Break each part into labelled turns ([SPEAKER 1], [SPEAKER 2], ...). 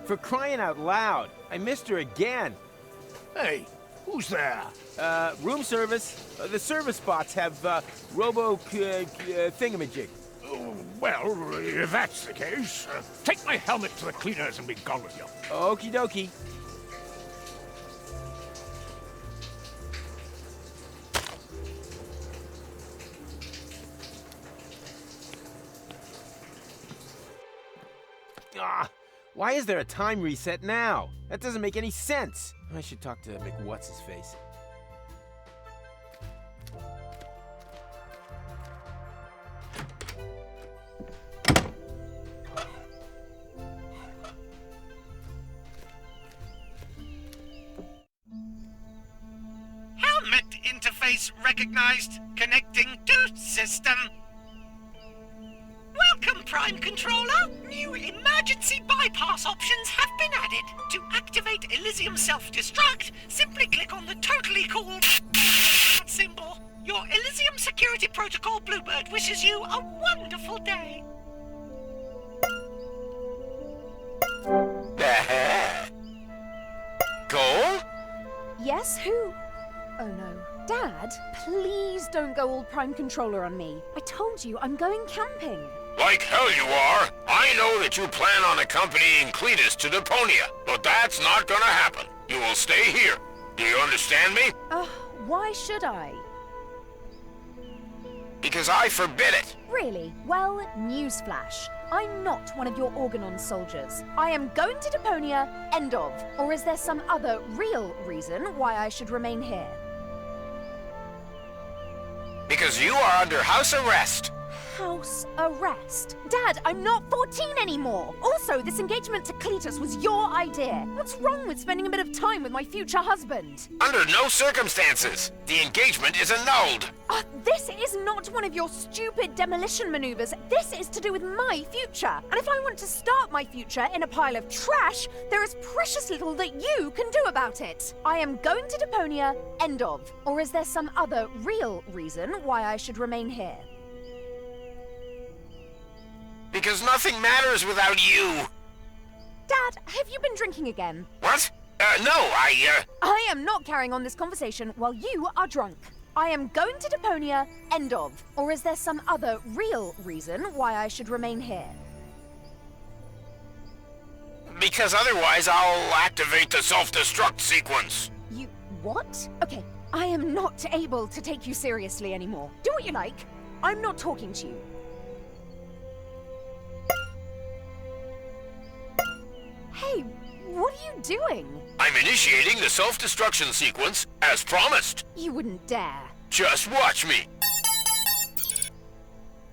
[SPEAKER 1] For crying out loud. I missed her again.
[SPEAKER 2] Hey, who's there?
[SPEAKER 1] Room service. The service spots have, thingamajig.
[SPEAKER 2] Well, if that's the case, take my helmet to the cleaners and be gone with you.
[SPEAKER 1] Okie dokie. Ah, why is there a time reset now? That doesn't make any sense. I should talk to McWhat's-his-face.
[SPEAKER 3] Helmet interface recognized. Connecting to system. Welcome, Prime Controller. New emergency bypass options have been added. To activate Elysium self-destruct, simply click on the totally cool symbol. Your Elysium Security Protocol Bluebird wishes you a wonderful day.
[SPEAKER 4] Goal?
[SPEAKER 5] Yes, who? Oh no. Dad, please don't go all Prime Controller on me. I told you I'm going camping.
[SPEAKER 4] Like hell you are. I know that you plan on accompanying Cletus to Deponia, but that's not gonna happen. You will stay here. Do you understand me?
[SPEAKER 5] Why should I?
[SPEAKER 4] Because I forbid it.
[SPEAKER 5] Really? Well, newsflash. I'm not one of your Organon soldiers. I am going to Deponia, end of. Or is there some other real reason why I should remain here?
[SPEAKER 4] Because you are under house arrest.
[SPEAKER 5] House arrest? Dad, I'm not 14 anymore! Also, this engagement to Cletus was your idea. What's wrong with spending a bit of time with my future husband?
[SPEAKER 4] Under no circumstances. The engagement is annulled.
[SPEAKER 5] This is not one of your stupid demolition maneuvers. This is to do with my future. And if I want to start my future in a pile of trash, there is precious little that you can do about it. I am going to Deponia, end of. Or is there some other real reason why I should remain here?
[SPEAKER 4] Because nothing matters without you.
[SPEAKER 5] Dad, have you been drinking again?
[SPEAKER 4] What? No,
[SPEAKER 5] I am not carrying on this conversation while you are drunk. I am going to Deponia, end of. Or is there some other real reason why I should remain here?
[SPEAKER 4] Because otherwise I'll activate the self-destruct sequence.
[SPEAKER 5] You... what? Okay, I am not able to take you seriously anymore. Do what you like. I'm not talking to you. Hey, what are you doing?
[SPEAKER 4] I'm initiating the self-destruction sequence as promised.
[SPEAKER 5] You wouldn't dare.
[SPEAKER 4] Just watch me.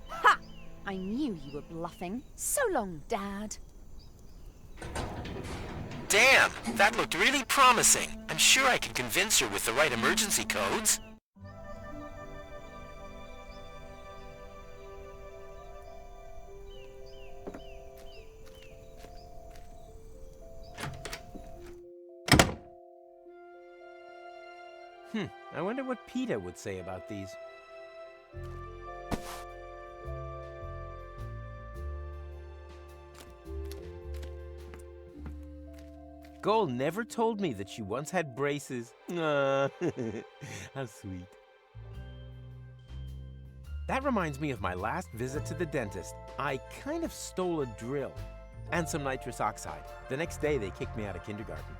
[SPEAKER 5] Ha! I knew you were bluffing. So long, Dad.
[SPEAKER 4] Damn, that looked really promising. I'm sure I can convince her with the right emergency codes.
[SPEAKER 1] I wonder what PETA would say about these. Goal never told me that she once had braces. How sweet. That reminds me of my last visit to the dentist. I kind of stole a drill and some nitrous oxide. The next day, they kicked me out of kindergarten.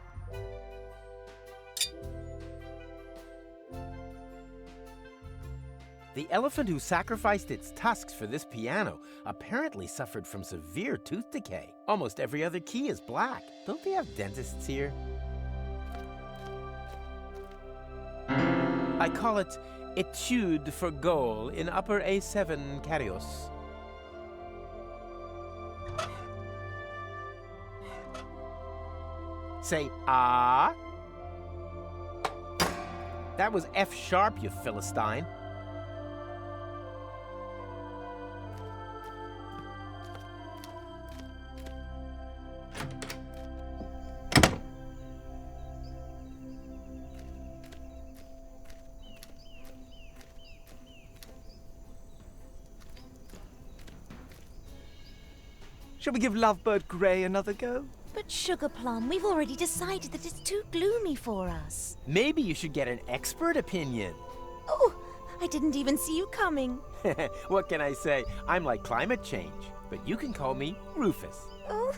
[SPEAKER 1] The elephant who sacrificed its tusks for this piano apparently suffered from severe tooth decay. Almost every other key is black. Don't they have dentists here? I call it Etude for Goal in upper A7 Carios. Say, ah. That was F sharp, you Philistine.
[SPEAKER 6] Shall we give Lovebird Grey another go?
[SPEAKER 5] But
[SPEAKER 6] But Sugar Plum, we've already decided that it's too gloomy for us.
[SPEAKER 1] Maybe you should get an expert opinion.
[SPEAKER 6] Oh, I didn't even see you coming.
[SPEAKER 1] What can I say? I'm like climate change, but you can call me Rufus.
[SPEAKER 6] Oh,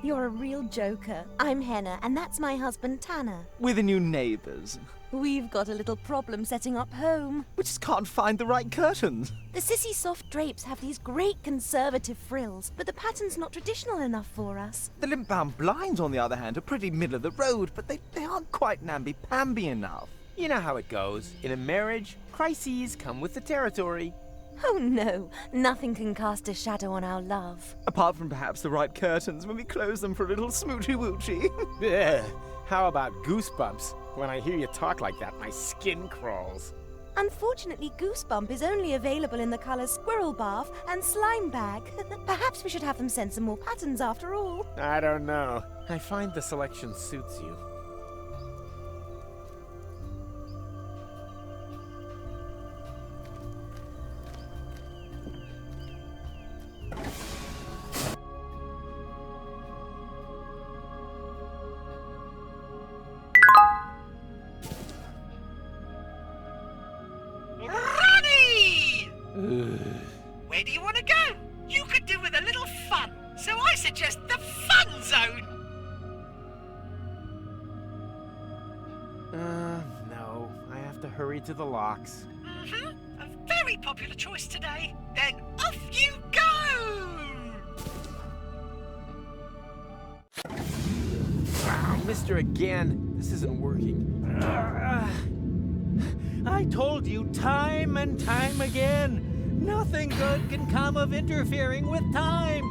[SPEAKER 6] you're a real joker. I'm Henna, and that's my husband Tanner.
[SPEAKER 7] We're the new neighbours.
[SPEAKER 6] We've got a little problem setting up home.
[SPEAKER 7] We just can't find the right curtains.
[SPEAKER 6] The sissy soft drapes have these great conservative frills, but the pattern's not traditional enough for us.
[SPEAKER 7] The lint-bound blinds, on the other hand, are pretty middle of the road, but they aren't quite namby-pamby enough.
[SPEAKER 1] You know how it goes. In a marriage, crises come with the territory.
[SPEAKER 6] Oh no, nothing can cast a shadow on our love.
[SPEAKER 7] Apart from perhaps the right curtains when we close them for a little smoochy-woochy.
[SPEAKER 1] Ugh. How about goosebumps? When I hear you talk like that, my skin crawls.
[SPEAKER 6] Unfortunately, Goosebump is only available in the colours Squirrel Bath and Slime Bag. Perhaps we should have them send some more patterns after all.
[SPEAKER 1] I don't know. I find the selection suits you.
[SPEAKER 3] Ronnie! Where do you want to go? You could do with a little fun, so I suggest the fun zone.
[SPEAKER 1] No. I have to hurry to the locks.
[SPEAKER 3] A very popular choice today. Then off you go!
[SPEAKER 1] Wow, Mr. Again. This isn't working.
[SPEAKER 8] I told you time and time again, nothing good can come of interfering with time.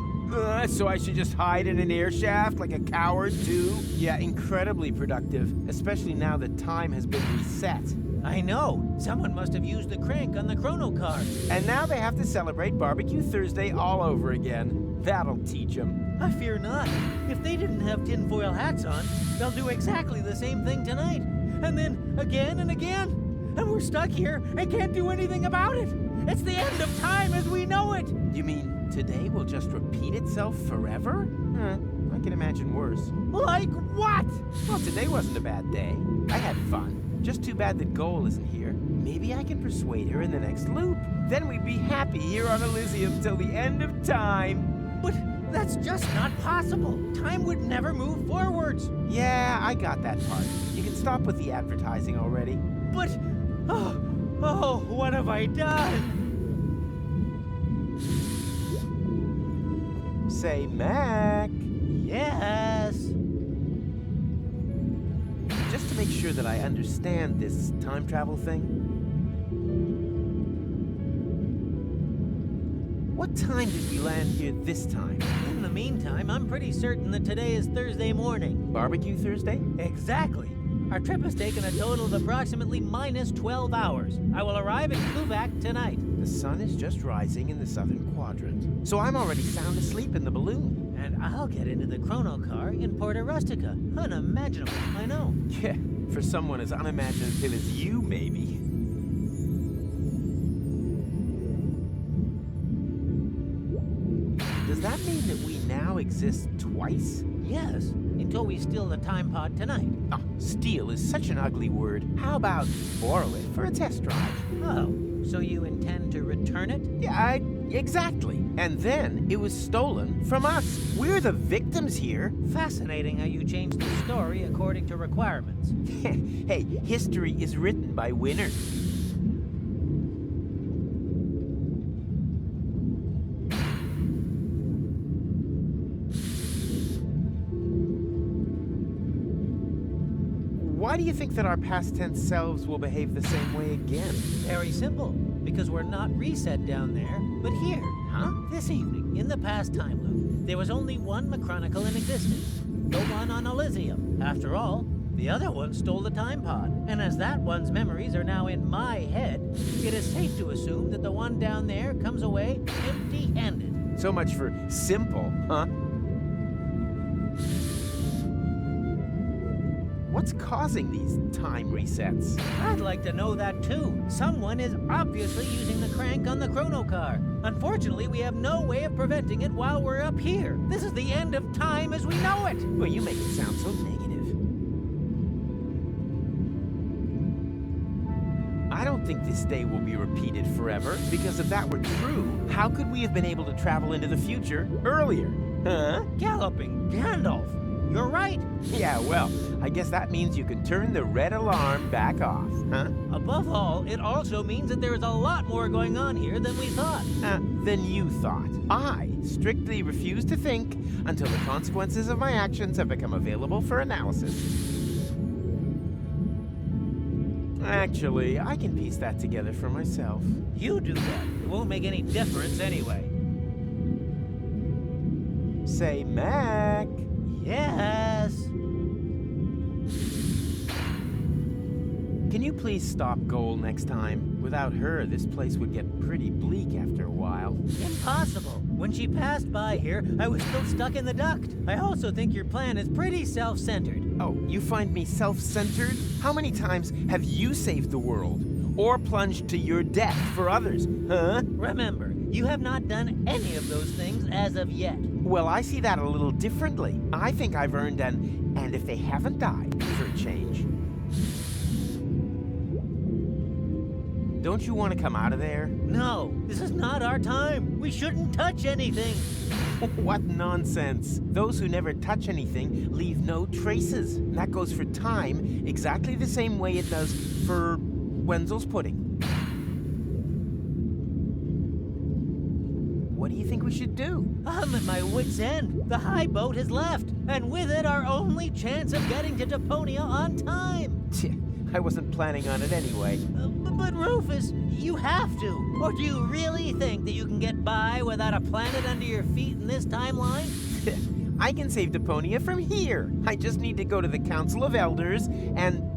[SPEAKER 1] So I should just hide in an air shaft like a coward, too? Yeah, incredibly productive, especially now that time has been reset.
[SPEAKER 8] I know. Someone must have used the crank on the chrono card.
[SPEAKER 1] And now they have to celebrate Barbecue Thursday all over again. That'll teach them.
[SPEAKER 8] I fear not. If they didn't have tinfoil hats on, they'll do exactly the same thing tonight. And then again and again. And we're stuck here and can't do anything about it. It's the end of time as we know it.
[SPEAKER 1] You mean today will just repeat itself forever? I can imagine worse.
[SPEAKER 8] Like what?
[SPEAKER 1] Well, today wasn't a bad day. I had fun. Just too bad that Goal isn't here. Maybe I can persuade her in the next loop. Then we'd be happy here on Elysium till the end of time.
[SPEAKER 8] But that's just not possible. Time would never move forwards.
[SPEAKER 1] Yeah, I got that part. You can stop with the advertising already.
[SPEAKER 8] But, oh, what have I done?
[SPEAKER 1] Say, Mac.
[SPEAKER 8] Yes.
[SPEAKER 1] Just to make sure that I understand this time travel thing. What time did we land here this time?
[SPEAKER 8] In the meantime, I'm pretty certain that today is Thursday morning.
[SPEAKER 1] Barbecue Thursday?
[SPEAKER 8] Exactly. Our trip has taken a total of approximately minus 12 hours. I will arrive in Kluvac tonight.
[SPEAKER 1] The sun is just rising in the southern quadrant, so I'm already sound asleep in the balloon.
[SPEAKER 8] And I'll get into the chrono car in Porta Rustica. Unimaginable, I know.
[SPEAKER 1] Yeah, for someone as unimaginative as you, maybe. Does that mean that we now exist twice?
[SPEAKER 8] Yes, until we steal the time pod tonight.
[SPEAKER 1] Oh, steal is such an ugly word. How about borrow it for a test drive?
[SPEAKER 8] Oh, so you intend to return it?
[SPEAKER 1] Yeah, exactly. And then it was stolen from us. We're the victims here.
[SPEAKER 8] Fascinating how you changed the story according to requirements.
[SPEAKER 1] Hey, history is written by winners. Why do you think that our past tense selves will behave the same way again?
[SPEAKER 8] Very simple. Because we're not reset down there, but here.
[SPEAKER 1] Huh?
[SPEAKER 8] This evening, in the past time loop, there was only one Machronicle in existence. The one on Elysium. After all, the other one stole the time pod. And as that one's memories are now in my head, it is safe to assume that the one down there comes away empty-handed.
[SPEAKER 1] So much for simple, huh? What's causing these time resets?
[SPEAKER 8] I'd like to know that too. Someone is obviously using the crank on the chrono car. Unfortunately, we have no way of preventing it while we're up here. This is the end of time as we know it.
[SPEAKER 1] Well, you make it sound so negative. I don't think this day will be repeated forever, because if that were true, how could we have been able to travel into the future earlier? Huh?
[SPEAKER 8] Galloping Gandalf. You're right.
[SPEAKER 1] Yeah, well, I guess that means you can turn the red alarm back off, huh?
[SPEAKER 8] Above all, it also means that there's a lot more going on here than we thought.
[SPEAKER 1] Than you thought. I strictly refuse to think until the consequences of my actions have become available for analysis. Actually, I can piece that together for myself.
[SPEAKER 8] You do that. It won't make any difference anyway.
[SPEAKER 1] Say, Mac.
[SPEAKER 8] Yes.
[SPEAKER 1] Can you please stop Goal next time? Without her, this place would get pretty bleak after a while.
[SPEAKER 8] Impossible. When she passed by here, I was still stuck in the duct. I also think your plan is pretty self-centered.
[SPEAKER 1] Oh, you find me self-centered? How many times have you saved the world? Or plunged to your death for others, huh?
[SPEAKER 8] Remember, you have not done any of those things as of yet.
[SPEAKER 1] Well, I see that a little differently. I think I've earned an "and if they haven't died" for a change. Don't you want to come out of there?
[SPEAKER 8] No, this is not our time. We shouldn't touch anything.
[SPEAKER 1] What nonsense. Those who never touch anything leave no traces. And that goes for time exactly the same way it does for Wenzel's pudding. What do you think we should do?
[SPEAKER 8] I'm at my wit's end. The high boat has left, and with it our only chance of getting to Deponia on time.
[SPEAKER 1] I wasn't planning on it anyway.
[SPEAKER 8] But Rufus, you have to. Or do you really think that you can get by without a planet under your feet in this timeline?
[SPEAKER 1] I can save Deponia from here. I just need to go to the Council of Elders and...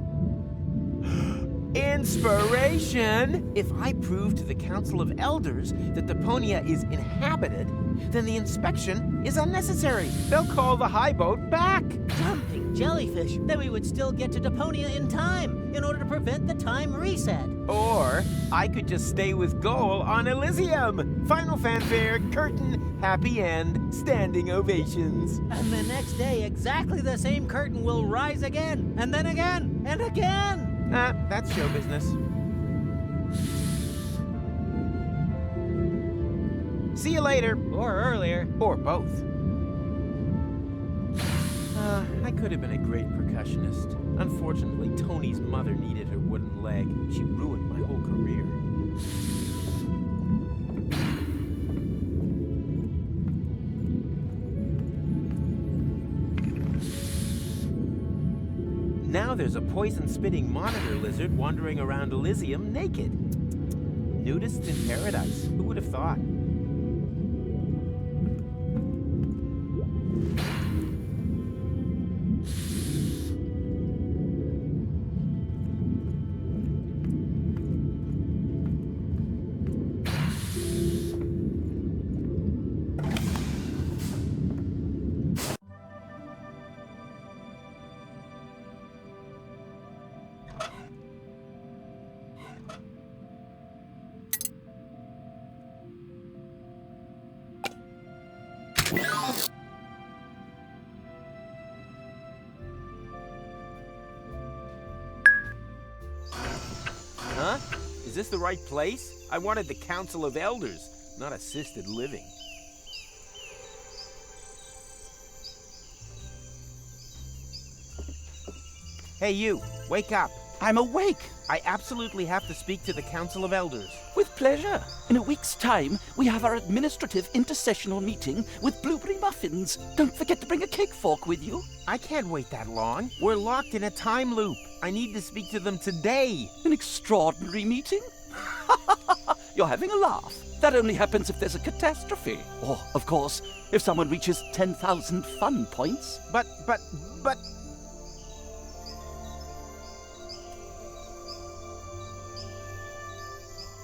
[SPEAKER 1] Inspiration! If I prove to the Council of Elders that Deponia is inhabited, then the inspection is unnecessary. They'll call the high boat back.
[SPEAKER 8] Jumping jellyfish! Then we would still get to Deponia in time, in order to prevent the time reset.
[SPEAKER 1] Or I could just stay with Goal on Elysium. Final fanfare, curtain, happy end, standing ovations.
[SPEAKER 8] And the next day, exactly the same curtain will rise again, and then again, and again.
[SPEAKER 1] That's show business. See you later.
[SPEAKER 8] Or earlier.
[SPEAKER 1] Or both. I could have been a great percussionist. Unfortunately, Tony's mother needed her wooden leg. She ruined my whole career. Now there's a poison-spitting monitor lizard wandering around Elysium naked. Nudists in paradise. Who would have thought? Huh? Is this the right place? I wanted the Council of Elders, not assisted living. Hey you, wake up.
[SPEAKER 9] I'm awake.
[SPEAKER 1] I absolutely have to speak to the Council of Elders.
[SPEAKER 9] With pleasure. In a week's time, we have our administrative intercessional meeting with blueberry muffins. Don't forget to bring a cake fork with you.
[SPEAKER 1] I can't wait that long. We're locked in a time loop. I need to speak to them today.
[SPEAKER 9] An extraordinary meeting? You're having a laugh. That only happens if there's a catastrophe. Or, of course, if someone reaches 10,000 fun points.
[SPEAKER 1] But...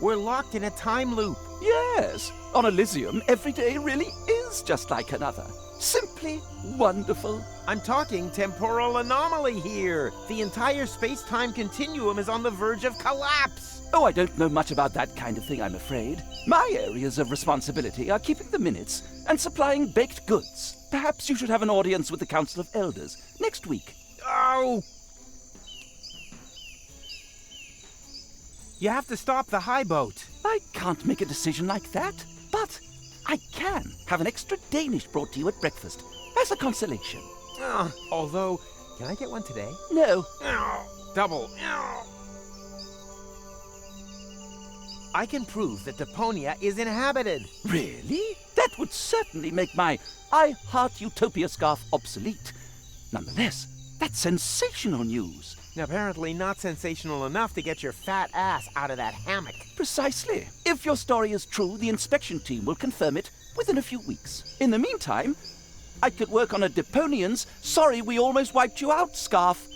[SPEAKER 1] We're locked in a time loop.
[SPEAKER 9] Yes. On Elysium, every day really is just like another. Simply wonderful.
[SPEAKER 1] I'm talking temporal anomaly here. The entire space-time continuum is on the verge of collapse.
[SPEAKER 9] Oh, I don't know much about that kind of thing, I'm afraid. My areas of responsibility are keeping the minutes and supplying baked goods. Perhaps you should have an audience with the Council of Elders next week.
[SPEAKER 1] Oh! You have to stop the high boat.
[SPEAKER 9] I can't make a decision like that, but I can have an extra Danish brought to you at breakfast as a consolation.
[SPEAKER 1] Although, can I get one today?
[SPEAKER 9] No.
[SPEAKER 1] Double. I can prove that Deponia is inhabited.
[SPEAKER 9] Really? That would certainly make my I Heart Utopia scarf obsolete. Nonetheless, that's sensational news.
[SPEAKER 1] Apparently not sensational enough to get your fat ass out of that hammock.
[SPEAKER 9] Precisely. If your story is true, the inspection team will confirm it within a few weeks. In the meantime, I could work on a Deponian's sorry we almost wiped you out scarf.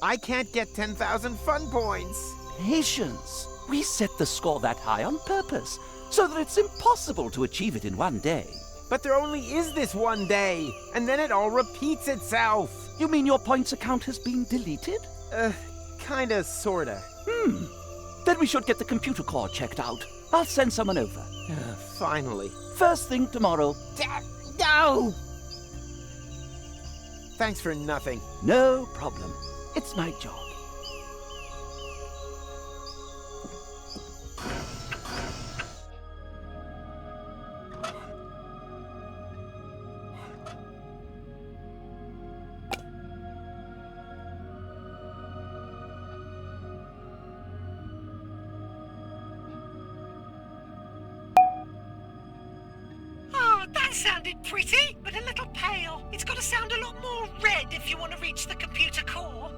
[SPEAKER 1] I can't get 10,000 fun points.
[SPEAKER 9] Patience. We set the score that high on purpose, so that it's impossible to achieve it in one day.
[SPEAKER 1] But there only is this one day, and then it all repeats itself.
[SPEAKER 9] You mean your points account has been deleted?
[SPEAKER 1] Kinda, sorta.
[SPEAKER 9] Then we should get the computer core checked out. I'll send someone over.
[SPEAKER 1] Finally.
[SPEAKER 9] First thing tomorrow.
[SPEAKER 1] No! Thanks for nothing.
[SPEAKER 9] No problem. It's my job.
[SPEAKER 3] Sounded pretty, but a little pale. It's got to sound a lot more red if you want to reach the computer core.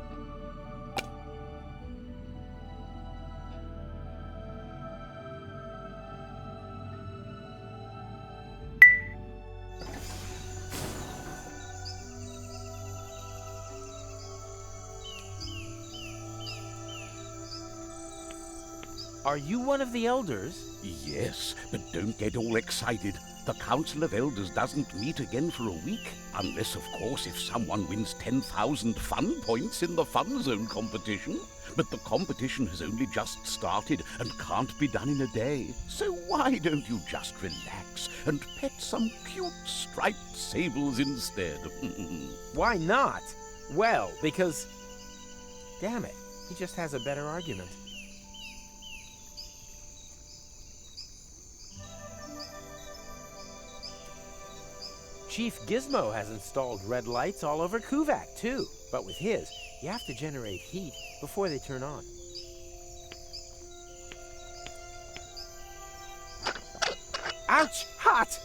[SPEAKER 1] Are you one of the elders?
[SPEAKER 2] Yes, but don't get all excited. The Council of Elders doesn't meet again for a week. Unless, of course, if someone wins 10,000 fun points in the Fun Zone competition. But the competition has only just started and can't be done in a day. So why don't you just relax and pet some cute striped sables instead?
[SPEAKER 1] Why not? Well, because... Damn it, he just has a better argument. Chief Gizmo has installed red lights all over Kuvak, too. But with his, you have to generate heat before they turn on. Ouch! Hot!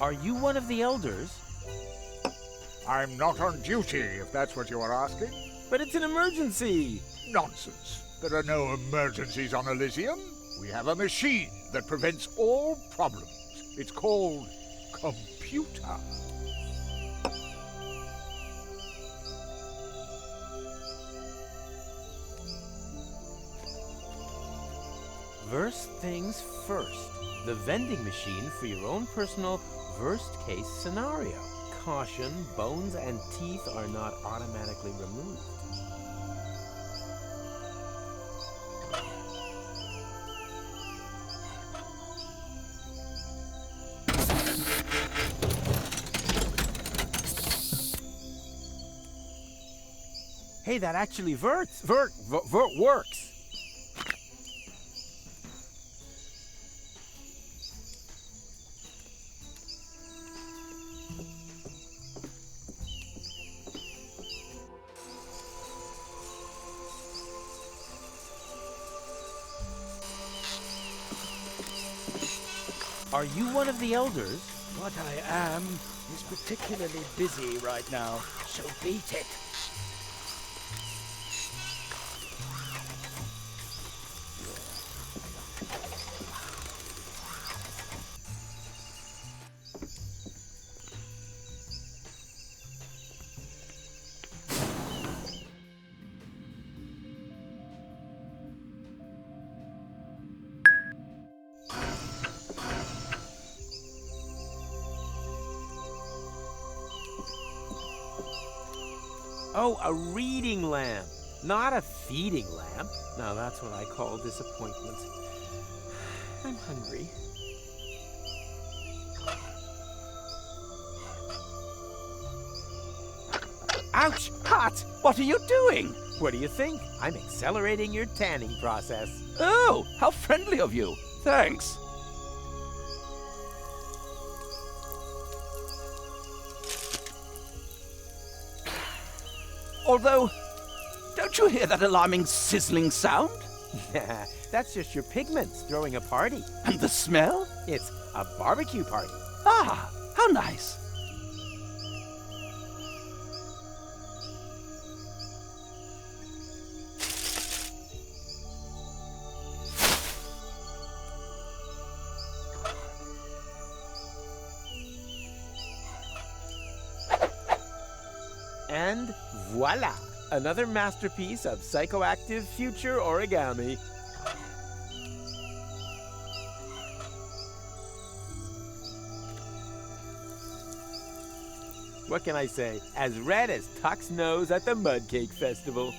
[SPEAKER 1] Are you one of the elders?
[SPEAKER 2] I'm not on duty, if that's what you are asking.
[SPEAKER 1] But it's an emergency!
[SPEAKER 2] Nonsense. There are no emergencies on Elysium. We have a machine that prevents all problems. It's called computer.
[SPEAKER 1] First things first. The vending machine for your own personal worst-case scenario. Caution, bones and teeth are not automatically removed. Hey, that actually works. Works. Are you one of the elders?
[SPEAKER 10] What I am is particularly busy right now, so beat it.
[SPEAKER 1] Oh, a reading lamp, not a feeding lamp. Now that's what I call disappointment. I'm hungry.
[SPEAKER 9] Ouch! Hot! What are you doing?
[SPEAKER 1] What do you think? I'm accelerating your tanning process.
[SPEAKER 9] Oh, how friendly of you. Thanks. Although, don't you hear that alarming sizzling sound?
[SPEAKER 1] That's just your pigments throwing a party.
[SPEAKER 9] And the smell?
[SPEAKER 1] It's a barbecue party.
[SPEAKER 9] Ah, how nice.
[SPEAKER 1] And voila! Another masterpiece of psychoactive future origami. What can I say? As red as Tuck's nose at the Mud Cake Festival.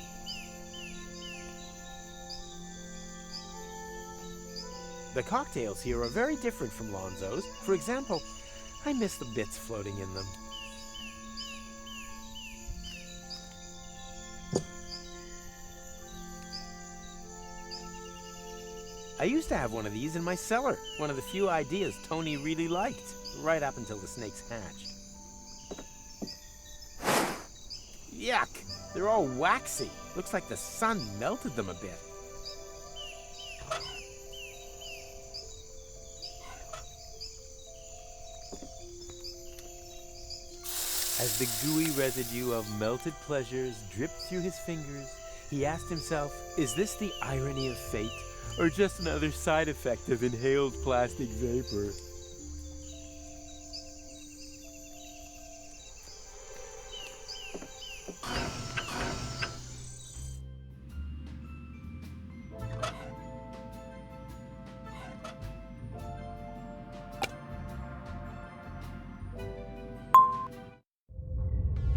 [SPEAKER 1] The cocktails here are very different from Lonzo's. For example, I miss the bits floating in them. I used to have one of these in my cellar. One of the few ideas Tony really liked, right up until the snakes hatched. Yuck! They're all waxy. Looks like the sun melted them a bit. As the gooey residue of melted pleasures dripped through his fingers, he asked himself, is this the irony of fate, or just another side effect of inhaled plastic vapor?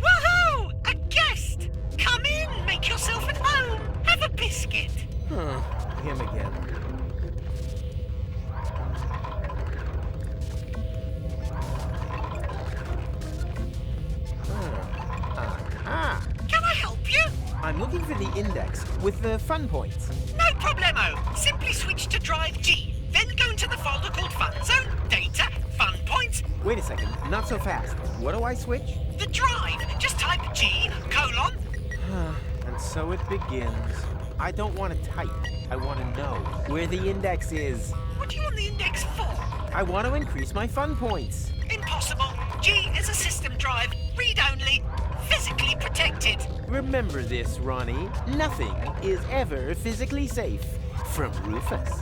[SPEAKER 3] Woohoo! A guest! Come in, make yourself at home. Have a biscuit.
[SPEAKER 1] Him again. Aha!
[SPEAKER 3] Can I help you?
[SPEAKER 1] I'm looking for the index with the fun points.
[SPEAKER 3] No problemo. Simply switch to drive G. Then go into the folder called Fun Zone, Data, Fun Points.
[SPEAKER 1] Wait a second, not so fast. What do I switch?
[SPEAKER 3] The drive. Just type G, colon.
[SPEAKER 1] And so it begins. I don't want to type. I want to know where the index is.
[SPEAKER 3] What do you want the index for?
[SPEAKER 1] I want to increase my fun points.
[SPEAKER 3] Impossible. G is a system drive, read-only, physically protected.
[SPEAKER 1] Remember this, Ronnie. Nothing is ever physically safe. From Rufus.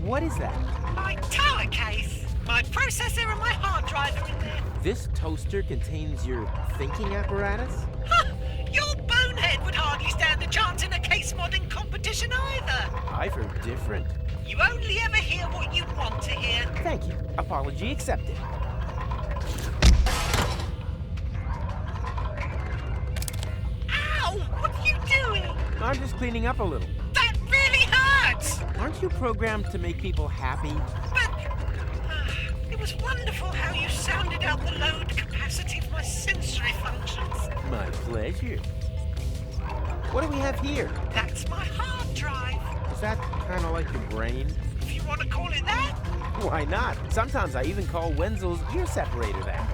[SPEAKER 1] What is that?
[SPEAKER 3] My tower case. My processor and my hard drive are in there.
[SPEAKER 1] This toaster contains your thinking apparatus?
[SPEAKER 3] Huh! Your bonehead would hardly stand a chance in a case modding competition either.
[SPEAKER 1] I've heard different.
[SPEAKER 3] You only ever hear what you want to hear.
[SPEAKER 1] Thank you. Apology accepted.
[SPEAKER 3] Ow! What are you doing?
[SPEAKER 1] I'm just cleaning up a little.
[SPEAKER 3] That really hurts!
[SPEAKER 1] Aren't you programmed to make people happy?
[SPEAKER 3] But it was wonderful how you sounded out the load capacity of my sensory functions.
[SPEAKER 1] My pleasure. What do we have here?
[SPEAKER 3] That's my hard drive.
[SPEAKER 1] Is that kind of like your brain?
[SPEAKER 3] If you want to call it that.
[SPEAKER 1] Why not? Sometimes I even call Wenzel's ear separator that.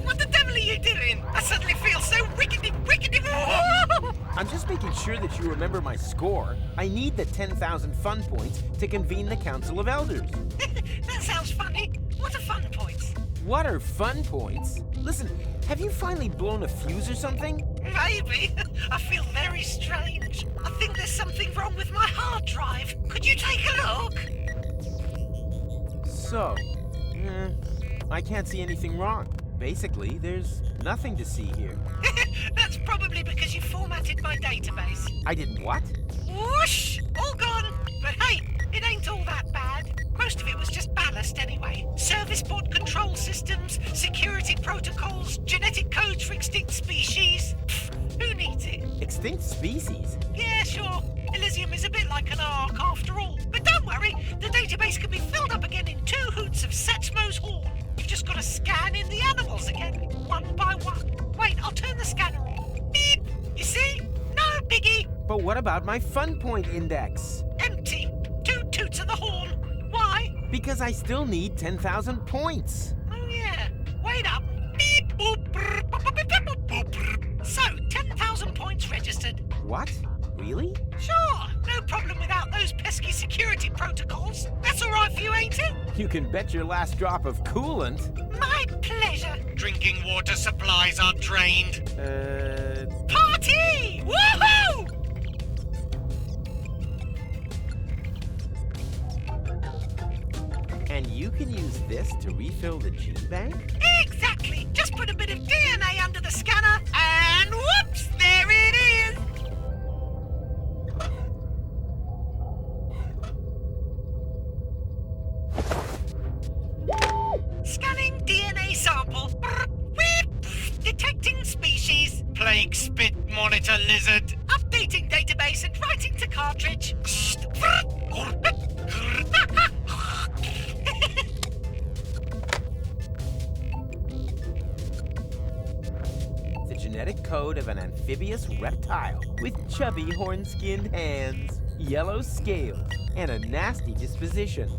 [SPEAKER 3] What the devil are you doing? I suddenly feel so wickedy.
[SPEAKER 1] I'm just making sure that you remember my score. I need the 10,000 fun points to convene the Council of Elders.
[SPEAKER 3] That sounds funny. What are fun points?
[SPEAKER 1] What are fun points? Listen, have you finally blown a fuse or something?
[SPEAKER 3] Maybe. I feel very strange. I think there's something wrong with my hard drive. Could you take a look?
[SPEAKER 1] So, I can't see anything wrong. Basically, there's nothing to see here.
[SPEAKER 3] That's probably because you formatted my database.
[SPEAKER 1] I did what?
[SPEAKER 3] Whoosh! All gone. But hey, it ain't all that bad. Most of it was just ballast anyway. Service port control systems, security protocols, genetic codes for extinct species. Pfft, who needs it?
[SPEAKER 1] Extinct species?
[SPEAKER 3] Yeah, sure. Elysium is a bit like an ark after all. But don't worry, the database can be filled up again in 2 hoots of Setsmo's horn. You've just got to scan in the animals again, one by one. Wait, I'll turn the scanner on. Beep! You see? No biggie.
[SPEAKER 1] But what about my fun point index?
[SPEAKER 3] Empty. 2 toots of the horn. Why?
[SPEAKER 1] Because I still need 10,000 points.
[SPEAKER 3] Oh yeah. Wait up. Beep boop brr, boop, boop, boop, boop, boop, brr. So, 10,000 points registered.
[SPEAKER 1] What? Really?
[SPEAKER 3] Sure. No problem without those pesky security protocols. That's all right for you, ain't it?
[SPEAKER 1] You can bet your last drop of coolant.
[SPEAKER 3] My pleasure.
[SPEAKER 10] Drinking water supplies are drained.
[SPEAKER 3] Party! Woohoo!
[SPEAKER 1] And you can use this to refill the gene bank?
[SPEAKER 3] Exactly. Just put a bit of DNA under the scanner, and whoops, there it is. Scanning DNA sample. Brr, whip. Detecting species.
[SPEAKER 10] Plague spit monitor lizard.
[SPEAKER 3] Updating database and writing to cartridge.
[SPEAKER 1] The genetic code of an amphibious reptile with chubby horn-skinned hands, yellow scales, and a nasty disposition.